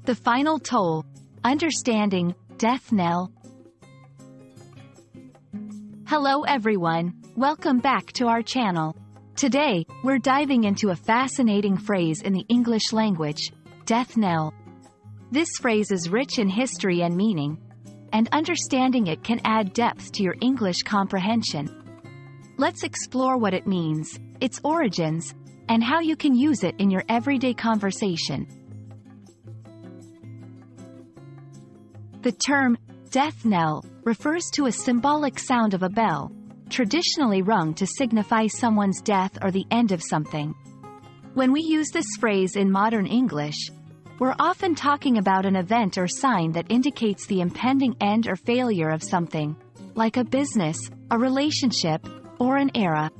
The final toll. Understanding, Death Knell. Hello everyone, welcome back to our channel. Today, we're diving into a fascinating phrase in the English language, Death Knell. This phrase is rich in history and meaning, and understanding it can add depth to your English comprehension. Let's explore what it means, its origins, and how you can use it in your everyday conversation. The term, death knell, refers to a symbolic sound of a bell, traditionally rung to signify someone's death or the end of something. When we use this phrase in modern English, we're often talking about an event or sign that indicates the impending end or failure of something, like a business, a relationship, or an era.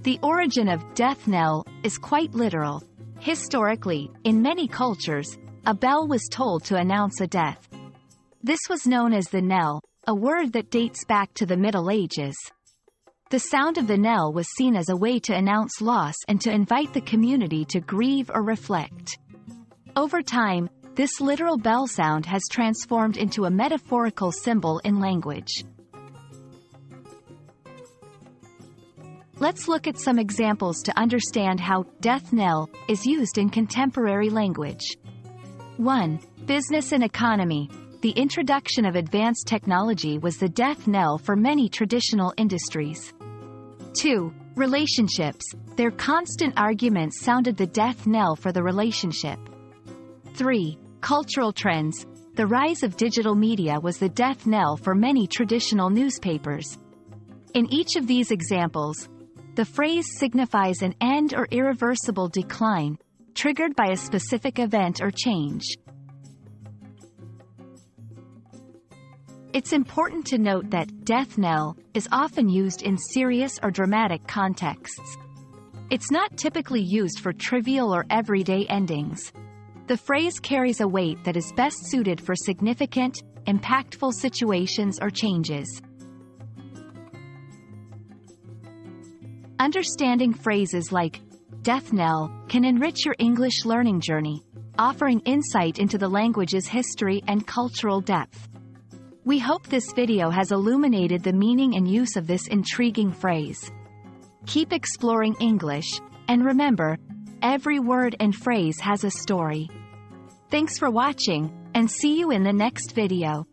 The origin of death knell is quite literal. Historically, in many cultures, a bell was tolled to announce a death. This was known as the knell, a word that dates back to the Middle Ages. The sound of the knell was seen as a way to announce loss and to invite the community to grieve or reflect. Over time, this literal bell sound has transformed into a metaphorical symbol in language. Let's look at some examples to understand how death knell is used in contemporary language. 1. Business and economy. The introduction of advanced technology was the death knell for many traditional industries. 2. Relationships. Their constant arguments sounded the death knell for the relationship. 3. Cultural trends. The rise of digital media was the death knell for many traditional newspapers. In each of these examples, the phrase signifies an end or irreversible decline, triggered by a specific event or change. It's important to note that death knell is often used in serious or dramatic contexts. It's not typically used for trivial or everyday endings. The phrase carries a weight that is best suited for significant, impactful situations or changes. Understanding phrases like death knell can enrich your English learning journey, offering insight into the language's history and cultural depth. We hope this video has illuminated the meaning and use of this intriguing phrase. Keep exploring English, and remember, every word and phrase has a story. Thanks for watching, and see you in the next video.